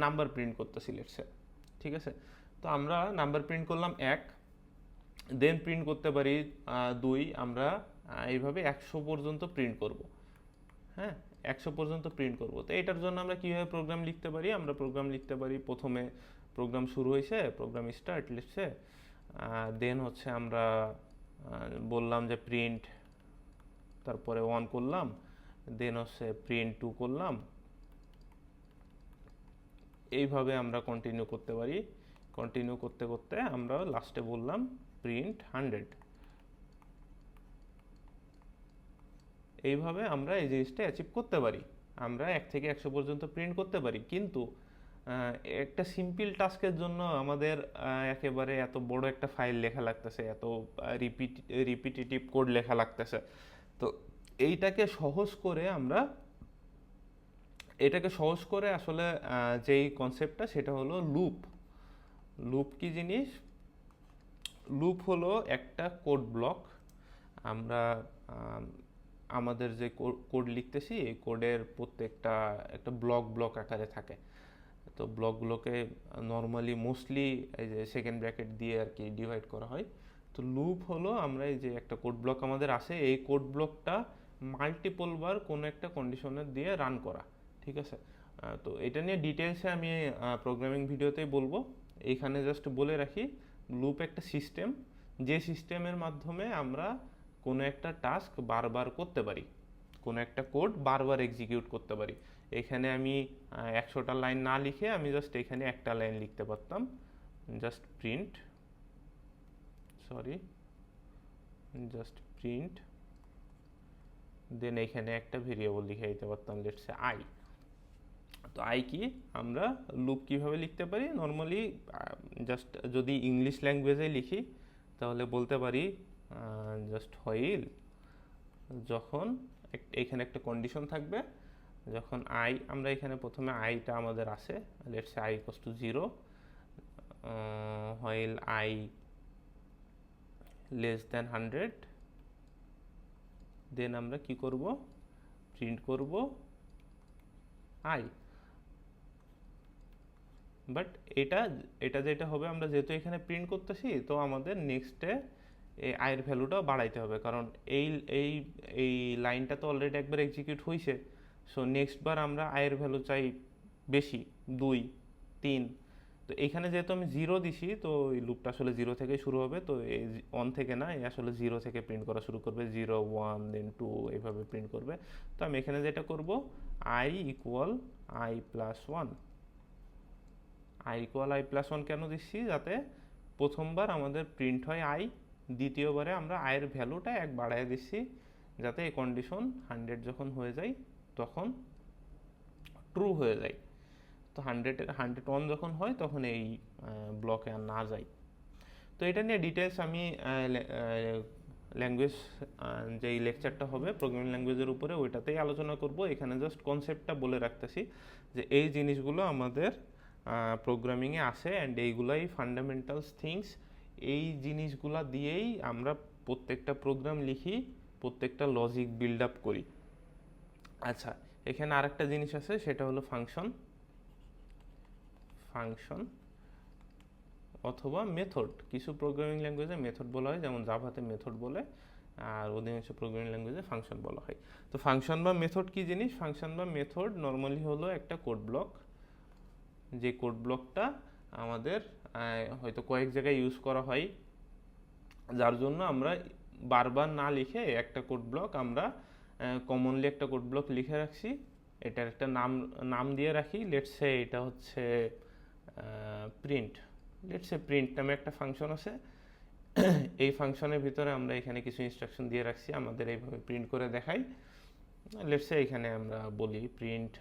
নাম্বার প্রিন্ট করতেছি লেটসে, ঠিক আছে? তো আমরা নাম্বার প্রিন্ট করলাম 1, দেন প্রিন্ট করতে পারি 2, আমরা এইভাবে 100 পর্যন্ত প্রিন্ট করব। হ্যাঁ, 100 পর্যন্ত প্রিন্ট করব। তো এটার জন্য আমরা কীভাবে প্রোগ্রাম লিখতে পারি? আমরা প্রোগ্রাম লিখতে পারি, প্রথমে প্রোগ্রাম শুরু হয়েছে, প্রোগ্রাম স্টার্ট লিখছে, দেন আমরা বললাম যে প্রিন্ট, তারপরে 1 করলাম, দেন প্রিন্ট 2 করলাম। এইভাবে আমরা কন্টিনিউ করতে পারি। কন্টিনিউ করতে করতে আমরা লাস্টে বললাম প্রিন্ট 100। এইভাবে আমরা এই জিনিসটা অ্যাচিভ করতে পারি। আমরা 1 থেকে 100 পর্যন্ত প্রিন্ট করতে পারি, কিন্তু একটা সিম্পল টাস্কের জন্য আমাদের একেবারে এত বড় একটা ফাইল লেখা লাগতেছে, এত রিপিটিটিভ কোড লেখা লাগতেছে। তো এইটাকে সহজ করে আসলে যেই কনসেপ্টটা, সেটা হলো লুপ। লুপ কি জিনিস? লুপ হলো একটা কোড ব্লক। আমরা আমাদের যে কোড লিখতেছি, এই কোডের প্রত্যেকটা একটা ব্লক আকারে থাকে। তো ব্লকগুলোকে নর্মালি মোস্টলি এই যে সেকেন্ড ব্র্যাকেট দিয়ে আর কি ডিভাইড করা হয়। তো তো লুপ হলো আমরা এই যে একটা কোড ব্লক আমাদের আছে, এই কোড ব্লকটা মাল্টিপল বার কোনো একটা কন্ডিশনের দিয়ে রান করা, ঠিক আছে। তো এটা নিয়ে ডিটেলসে আমি প্রোগ্রামিং ভিডিওতেই বলবো। এইখানে জাস্ট বলে রাখি, লুপ একটা সিস্টেম, যে সিস্টেমের মাধ্যমে আমরা কোনো একটা টাস্ক বারবার করতে পারি, কোনো একটা কোড বারবার এক্সিকিউট করতে পারি। এখানে আমি 100টা লাইন না লিখে আমি জাস্ট এখানে একটা লাইন লিখতে পারতাম, জাস্ট প্রিন্ট দেন এখানে একটা ভেরিয়েবল লিখে দিতে পারতাম, লেটস সে আই। তো আই কি, আমরা লুপ কিভাবে লিখতে পারি নর্মালি, জাস্ট যদি ইংলিশ ল্যাঙ্গুয়েজে লিখি তাহলে বলতে পারি জাস্ট হোয়াইল, যখন এখানে একটা কন্ডিশন থাকবে, যখন আই, আমরা এখানে প্রথমে আইটা আমাদের আছে, let's say I equals to 0, while I less than 100, দেন আমরা কি করব, প্রিন্ট করব আই। বাট এটা এটা যেটা হবে, আমরা যেহেতু এখানে প্রিন্ট করতেছি, তো আমাদের নেক্সটে এই আয়ের ভ্যালুটা বাড়াইতে হবে, কারণ এই এই এই লাইনটা তো অলরেডি একবার এক্সিকিউট হয়েছে। সো নেক্সট বার আমরা আয়ের ভ্যালু চাই বেশি, 2, 3। তো এখানে যেহেতু আমি 0 দিছি, তো এই লুপটা আসলে 0 থেকে শুরু হবে, তো এই 1 থেকে না, এই আসলে 0 থেকে প্রিন্ট করা শুরু করবে, 0, 1, দেন 2, এইভাবে প্রিন্ট করবে। তো আমি এখানে যেটা করব, I equal I plus 1। I equal I plus 1 কেন দিচ্ছি, যাতে প্রথমবার আমাদের প্রিন্ট হয় আই, দ্বিতীয়বারে আমরা আয়ের ভ্যালুটা 1 বাড়ায় দিচ্ছি, যাতে এই কন্ডিশন 100 যখন হয়ে যায় তখন ট্রু হয়ে যায়। তো 101 যখন হয় তখন এই ব্লকে আর না যায়। তো এটা নিয়ে ডিটেলস আমি ল্যাঙ্গুয়েজ, যেই লেকচারটা হবে প্রোগ্রামিং ল্যাঙ্গুয়েজের উপরে, ওইটাতেই আলোচনা করব। এখানে জাস্ট কনসেপ্টটা বলে রাখতেছি যে এই জিনিসগুলো আমাদের প্রোগ্রামিংয়ে আসে, অ্যান্ড এইগুলাই ফান্ডামেন্টালস থিংস। এই জিনিসগুলা দিয়েই আমরা প্রত্যেকটা প্রোগ্রাম লিখি, প্রত্যেকটা লজিক বিল্ড আপ করি। আচ্ছা, এখানে আরেকটা জিনিস আছে, সেটা হলো ফাংশন অথবা মেথড। কিছু প্রোগ্রামিং ল্যাঙ্গুয়েজে মেথড বলা হয়, যেমন জাভাতে মেথড বলে, আর অধিকাংশ প্রোগ্রামিং ল্যাঙ্গুয়েজে ফাংশন বলা হয়। তো ফাংশন বা মেথড কি জিনিস? ফাংশন বা মেথড নর্মালি হলো একটা কোড ব্লক, যে কোড ব্লকটা আমাদের হয়তো কয়েক জায়গায় ইউজ করা হয়, যার জন্য আমরা বারবার না লিখে একটা কোড ব্লক আমরা কমনলি একটা কোড ব্লক লিখে রাখছি, এটার একটা নাম দিয়ে রাখি, লেটস সে এটা হচ্ছে প্রিন্ট। লেটস সে প্রিন্ট নামে একটা ফাংশন আছে, এই ফাংশনের ভিতরে আমরা এখানে কিছু ইনস্ট্রাকশন দিয়ে রাখছি, আমাদের এইভাবে প্রিন্ট করে দেখাই। লেটস সে এখানে আমরা বলি প্রিন্ট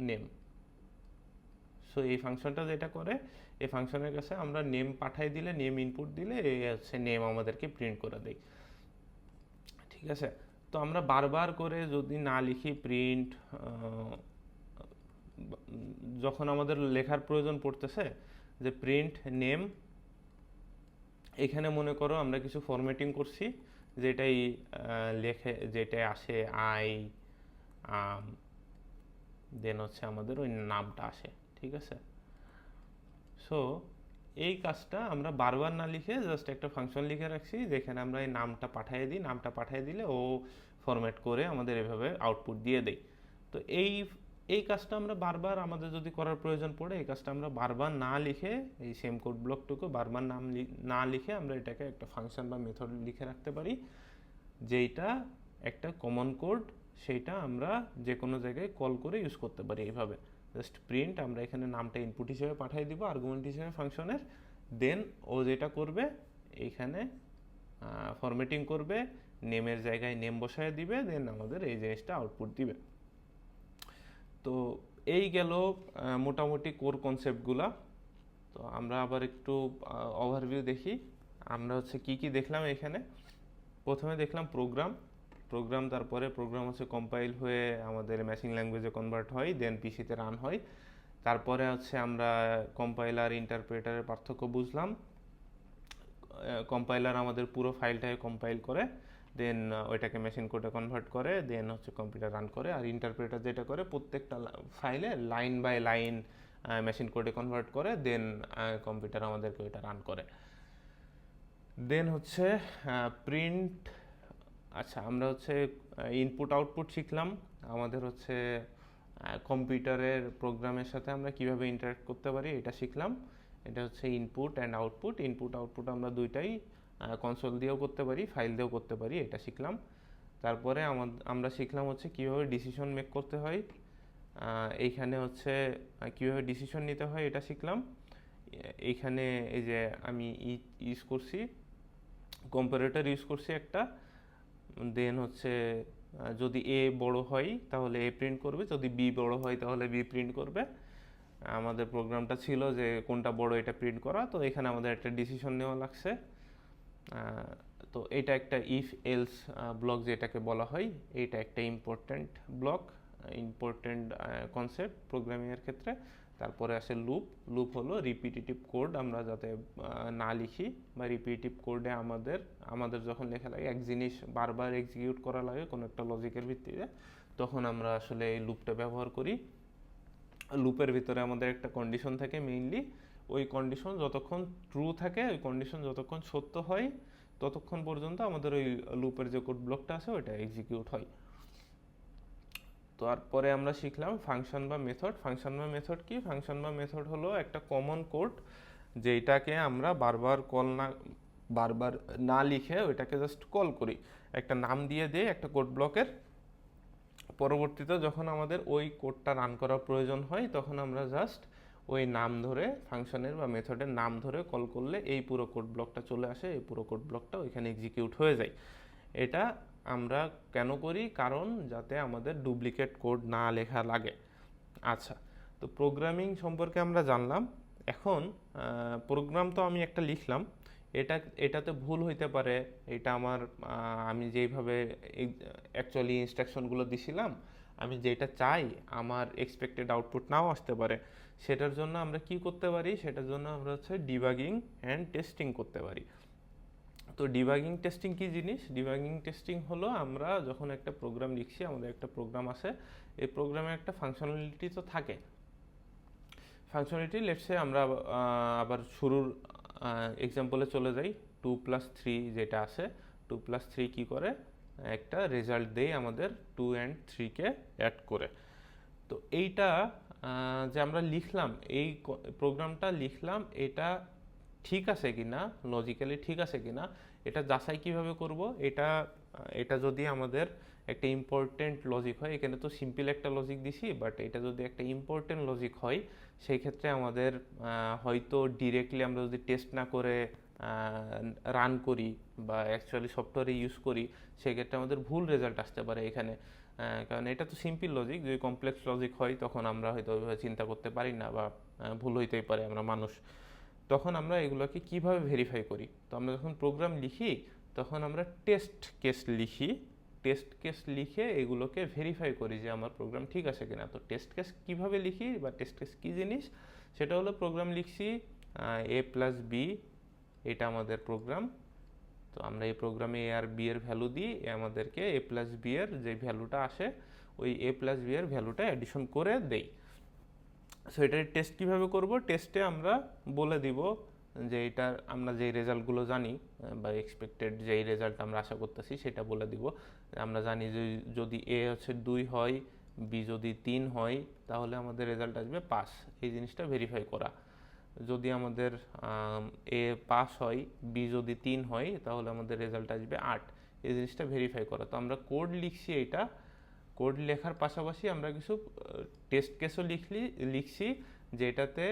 নেম। সো এই ফাংশনটা যেটা করে, এই ফাংশনের কাছে আমরা নেম পাঠাই দিলে, নেম ইনপুট দিলে এই হচ্ছে নেম আমাদেরকে প্রিন্ট করে দেয়, ঠিক আছে। তো আমরা বারবার করে যদি না লিখি প্রিন্ট, যখন আমাদের লেখার প্রয়োজন পড়তেছে যে প্রিন্ট নেম, এখানে মনে করো আমরা কিছু ফরম্যাটিং করছি, যেটাই যেটাই আসে আই, দেন হচ্ছে আমাদের ওই নামটা আসে, ঠিক আছে। সো এই কাজটা আমরা বারবার না লিখে জাস্ট একটা ফাংশন লিখে রাখছি, যেখানে আমরা এই নামটা পাঠিয়ে দিই, নামটা পাঠিয়ে দিলে ও ফরম্যাট করে আমাদের এভাবে আউটপুট দিয়ে দেয়। তো এই কাজটা আমরা বারবার, আমাদের যদি করার প্রয়োজন পড়ে, এই কাজটা আমরা বারবার না লিখে, এই সেম কোড ব্লকটুকু বারবার না লিখে আমরা এটাকে একটা ফাংশন বা মেথড লিখে রাখতে পারি, যেইটা একটা কমন কোড, সেইটা আমরা যে কোনো জায়গায় কল করে ইউজ করতে পারি। এইভাবে জাস্ট প্রিন্ট, আমরা এখানে নামটা ইনপুট হিসেবে পাঠিয়ে দিব আর্গুমেন্ট হিসেবে ফাংশনের, দেন ও যেটা করবে এইখানে ফরম্যাটিং করবে, নেমের জায়গায় নেম বসায় দিবে, দেন আমাদের এই জিনিসটা আউটপুট দিবে। তো এই গেল মোটামুটি কোর কনসেপ্টগুলা। তো আমরা আবার একটু ওভারভিউ দেখি, আমরা হচ্ছে কি কি দেখলাম এখানে। প্রথমে দেখলাম প্রোগ্রাম, তারপরে প্রোগ্রাম হচ্ছে কম্পাইল হয়ে আমাদের মেশিন ল্যাঙ্গুয়েজে কনভার্ট হয়, দেন পিসিতে রান হয়। তারপরে হচ্ছে আমরা কম্পাইলার ইন্টারপ্রেটারের পার্থক্য বুঝলাম। কম্পাইলার আমাদের পুরো ফাইলটাকে কম্পাইল করে, দেন ওইটাকে মেশিন কোডে কনভার্ট করে, দেন হচ্ছে কম্পিউটার রান করে। আর ইন্টারপ্রেটার যেটা করে, প্রত্যেকটা ফাইলে লাইন বাই লাইন মেশিন কোডে কনভার্ট করে, দেন কম্পিউটার আমাদেরকে ওইটা রান করে। দেন হচ্ছে প্রিন্ট। আচ্ছা, আমরা হচ্ছে ইনপুট আউটপুট শিখলাম। আমাদের হচ্ছে কম্পিউটারের প্রোগ্রামের সাথে আমরা কিভাবে ইন্টারাক্ট করতে পারি এটা শিখলাম। এটা হচ্ছে input and output. Input output আমরা দুইটাই কনসোল দিয়েও করতে পারি, ফাইল দিয়েও করতে পারি, এটা শিখলাম। তারপরে আমরা শিখলাম হচ্ছে কীভাবে ডিসিশন মেক করতে হয়। এইখানে হচ্ছে কীভাবে ডিসিশন নিতে হয় এটা শিখলাম। এইখানে এই যে আমি ইউজ করছি, কম্পারেটর ইউজ করছি একটা। দেন হচ্ছে যদি এ বড় হয় তাহলে এ প্রিন্ট করবে, যদি বি বড় হয় তাহলে বি প্রিন্ট করবে। আমাদের প্রোগ্রামটা ছিল যে কোনটা বড় এটা প্রিন্ট করা, তো এখানে আমাদের একটা ডিসিশন নেওয়া লাগছে। তো এটা একটা ইফ এলস ব্লক যেটাকে বলা হয়, এটা একটা ইম্পর্ট্যান্ট ব্লক, ইম্পর্ট্যান্ট কনসেপ্ট প্রোগ্রামিংয়ের ক্ষেত্রে। তারপরে আসে লুপ। লুপ হলো রিপিটিটিভ কোড আমরা যাতে না লিখি, বা রিপিটিটিভ কোডে আমাদের যখন লেখা লাগে এক জিনিস বারবার এক্সিকিউট করা লাগে কোনো একটা লজিকের ভিত্তিতে, তখন আমরা আসলে এই লুপটা ব্যবহার করি। লুপের ভিতরে আমাদের একটা কন্ডিশন থাকে মেইনলি, ওই কন্ডিশন যতক্ষণ ট্রু থাকে, ওই কন্ডিশন যতক্ষণ সত্য হয় ততক্ষণ পর্যন্ত আমাদের ওই লুপের যে কোড ব্লকটা আছে ওইটা এক্সিকিউট হয়। তারপরে আমরা শিখলাম ফাংশন বা মেথড। ফাংশন বা মেথড কি? ফাংশন বা মেথড হলো একটা কমন কোড, যেটাকে আমরা বারবার না লিখে ওইটাকে জাস্ট কল করি, একটা নাম দিয়ে দিই একটা কোড ব্লকের। পরবর্তীতে যখন আমাদের ওই কোডটা রান করার প্রয়োজন হয় তখন আমরা জাস্ট ওই নাম ধরে, ফাংশনের বা মেথডের নাম ধরে কল করলে এই পুরো কোড ব্লকটা চলে আসে, এই পুরো কোড ব্লকটা ওইখানে এক্সিকিউট হয়ে যায়। এটা আমরা কেন করি? কারণ যাতে আমাদের ডুপ্লিকেট কোড না লেখা লাগে। আচ্ছা, তো প্রোগ্রামিং সম্পর্কে আমরা জানলাম। এখন প্রোগ্রাম তো আমি একটা লিখলাম, এটাতে ভুল হইতে পারে। এটা আমি যেইভাবে অ্যাকচুয়ালি ইনস্ট্রাকশনগুলো দিছিলাম, আমি যেটা চাই আমার এক্সপেক্টেড আউটপুট নাও আসতে পারে। সেটার জন্য আমরা কি করতে পারি? সেটার জন্য আমরা হচ্ছে ডিবাগিং অ্যান্ড টেস্টিং করতে পারি। তো ডিবাগিং টেস্টিং কি জিনিস? ডিবাগিং টেস্টিং হলো আমরা যখন একটা প্রোগ্রাম লিখছি, আমাদের একটা প্রোগ্রাম আছে, এই প্রোগ্রামে একটা ফাংশনালিটি তো থাকে। ফাংশনালিটি লেটসে আমরা আবার শুরুর এক্সাম্পলে চলে যাই। 2+3 যেটা আছে, 2+3 কি করে? একটা রেজাল্ট দেয় আমাদের 2 and 3-কে অ্যাড করে। তো এইটা যে আমরা লিখলাম, এই প্রোগ্রামটা লিখলাম, এটা ঠিক আছে কিনা, লজিক্যালি ঠিক আছে কিনা, এটা যাচাই কিভাবে করব? এটা যদি আমাদের একটা ইম্পর্টেন্ট লজিক হয়, এখানে তো সিম্পল একটা লজিক দিছি, বাট এটা যদি একটা ইম্পর্টেন্ট লজিক হয়, সেই ক্ষেত্রে আমাদের হয়তো ডিরেক্টলি আমরা যদি টেস্ট না করে রান করি বা অ্যাকচুয়ালি সফটওয়্যারে ইউজ করি, সেক্ষেত্রে আমাদের ভুল রেজাল্ট আসতে পারে এখানে। কারণ এটা তো সিম্পল লজিক, যদি কমপ্লেক্স লজিক হয় তখন আমরা হয়তো ওইভাবে চিন্তা করতে পারি না, বা ভুল হইতেই পারে, আমরা মানুষ। তখন আমরা এগুলোকে কিভাবে ভেরিফাই করি? তো আমরা যখন প্রোগ্রাম লিখি তখন আমরা টেস্ট কেস লিখি। টেস্ট কেস লিখে এগুলোকে ভেরিফাই করি যে আমার প্রোগ্রাম ঠিক আছে কিনা। তো টেস্ট কেস কীভাবে লিখি, বা টেস্ট কেস কী জিনিস? সেটা হলো প্রোগ্রাম লিখছি a+b, এটা আমাদের প্রোগ্রাম। তো আমরা এই প্রোগ্রামে a আর b এর ভ্যালু দিই, আমাদেরকে a+b এর যে ভ্যালুটা আসে ওই a+b এর ভ্যালুটা অ্যাডিশন করে দেই। সো এটার টেস্ট কীভাবে করব? টেস্টে আমরা বলে দিব যে এটার আমরা যেই রেজাল্টগুলো জানি, বা এক্সপেক্টেড যেই রেজাল্ট আমরা আশা করতেছি সেটা বলে দিব। আমরা জানি যে যদি এ হচ্ছে 2 হয়, বি যদি 3 হয়, তাহলে আমাদের রেজাল্ট আসবে 5। এই জিনিসটা ভেরিফাই করা। যদি আমাদের এ 5 হয়, বি যদি 3 হয়, তাহলে আমাদের রেজাল্ট আসবে 8। এই জিনিসটা ভেরিফাই করা। তো আমরা কোড লিখছি, এইটা কোড লেখার পাশাপাশি আমরা কিছু টেস্ট কেসও লিখছি, যেটাতে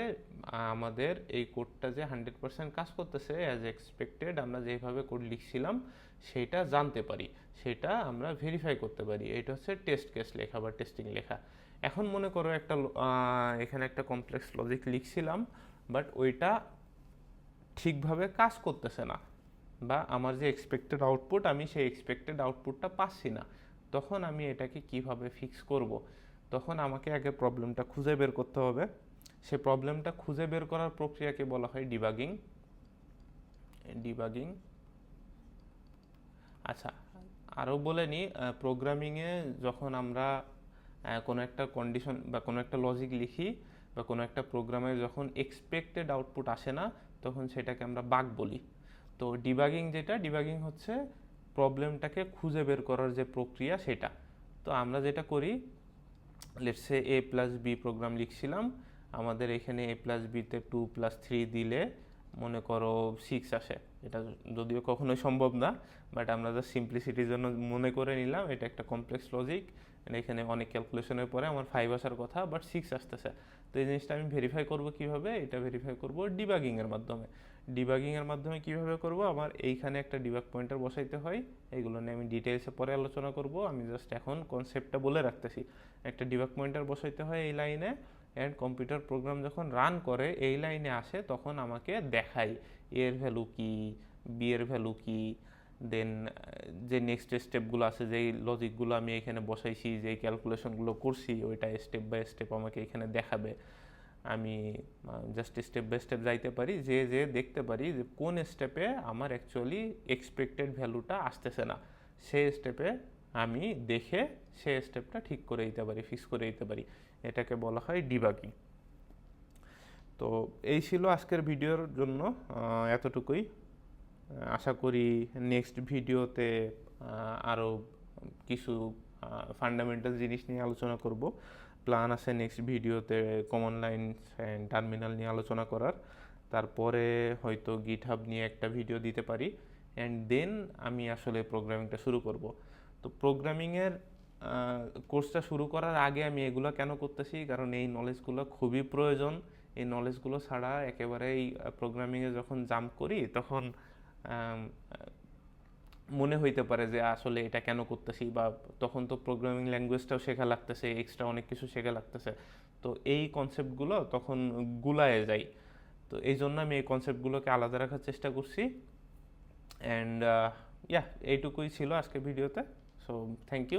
আমাদের এই কোডটা যে 100% কাজ করতেছে অ্যাজ এক্সপেক্টেড আমরা যেভাবে কোড লিখছিলাম সেটা জানতে পারি, সেটা আমরা ভেরিফাই করতে পারি। এটা হচ্ছে টেস্ট কেস লেখা বা টেস্টিং লেখা। এখন মনে করো এখানে একটা কমপ্লেক্স লজিক লিখছিলাম, বাট ওইটা ঠিকভাবে কাজ করতেছে না, বা আমার যে এক্সপেক্টেড আউটপুট, আমি সেই এক্সপেক্টেড আউটপুটটা পাচ্ছি না। তখন আমি এটাকে কিভাবে ফিক্স করব? তখন আমাকে আগে প্রবলেমটা খুঁজে বের করতে হবে। সে প্রবলেমটা খুঁজে বের করার প্রক্রিয়াকে বলা হয় ডিবাগিং। ডিবাগিং। আচ্ছা, আরও বলে নিই, প্রোগ্রামিংয়ে যখন আমরা কোনো একটা কন্ডিশন বা কোনো একটা লজিক লিখি, বা কোনো একটা প্রোগ্রামে যখন এক্সপেক্টেড আউটপুট আসে না, তখন সেটাকে আমরা বাগ বলি। তো ডিবাগিং হচ্ছে প্রবলেমটাকে খুঁজে বের করার যে প্রক্রিয়া সেটা। তো আমরা যেটা করি, let's say A plus B program লিখছিলাম, আমাদের এখানে এ প্লাস বিতে 2+3 দিলে মনে করো 6 আসে। এটা যদিও কখনোই সম্ভব না, বাট আমরা জাস্ট সিম্পলিসিটির জন্য মনে করে নিলাম এটা একটা কমপ্লেক্স লজিক, এখানে অনেক ক্যালকুলেশনের পরে আমার 5 আসার কথা, বাট 6 আসতেছে। তো এই জিনিসটা আমি ভেরিফাই করব কিভাবে? এটা ভেরিফাই করব ডিবাগিংয়ের মাধ্যমে। ডিবাগিংয়ের মাধ্যমে কিভাবে করব? আমার এইখানে একটা ডিবাগ পয়েন্টার বসাইতে হয়, এইগুলো নিয়ে আমি ডিটেলসে পরে আলোচনা করব, আমি জাস্ট এখন কনসেপ্টটা বলে রাখতেছি। একটা ডিবাগ পয়েন্টার বসাইতে হয় এই লাইনে, অ্যান্ড কম্পিউটার প্রোগ্রাম যখন রান করে এই লাইনে আসে তখন আমাকে দেখায় এ এর ভ্যালু কি, বি এর ভ্যালু কি, দেন যে নেক্সট স্টেপগুলো আছে, যেই লজিকগুলো আমি এখানে বসাইছি, যেই ক্যালকুলেশনগুলো করছি, ওইটা স্টেপ বাই স্টেপ আমাকে এখানে দেখাবে। আমি জাস্ট স্টেপ বাই স্টেপ যাইতে পারি, যে যে দেখতে পারি যে কোন স্টেপে আমার অ্যাকচুয়ালি এক্সপেক্টেড ভ্যালুটা আসতেছে না, সেই স্টেপে আমি দেখে সেই স্টেপটা ঠিক করে দিতে পারি, ফিক্স করে দিতে পারি। এটাকে বলা হয় ডিবাগিং। তো এই ছিল আজকের ভিডিওর জন্য এতটুকুই। আশা করি নেক্সট ভিডিওতে আরও কিছু ফান্ডামেন্টাল জিনিস নিয়ে আলোচনা করব। প্ল্যান আছে নেক্সট ভিডিওতে কমন লাইনস অ্যান্ড টার্মিনাল নিয়ে আলোচনা করার, তারপরে হয়তো গিটহাব নিয়ে একটা ভিডিও দিতে পারি, অ্যান্ড দেন আমি আসলে প্রোগ্রামিংটা শুরু করব। তো প্রোগ্রামিংয়ের কোর্সটা শুরু করার আগে আমি এগুলো কেন করতেছি, কারণ এই নলেজগুলো খুবই প্রয়োজন। এই নলেজগুলো ছাড়া একেবারেই প্রোগ্রামিংয়ে যখন জাম্প করি তখন মনে হইতে পারে যে আসলে এটা কেন করতেছি, বা তখন তো প্রোগ্রামিং ল্যাঙ্গুয়েজটাও শেখা লাগতেছে, এক্সট্রা অনেক কিছু শেখা লাগতেছে। তো এই কনসেপ্টগুলো তখন গুলায়ে যায়। তো এই জন্য আমি এই কনসেপ্টগুলোকে আলাদা রাখার চেষ্টা করছি। অ্যান্ড এইটুকুই ছিল আজকে ভিডিওতে। So thank you.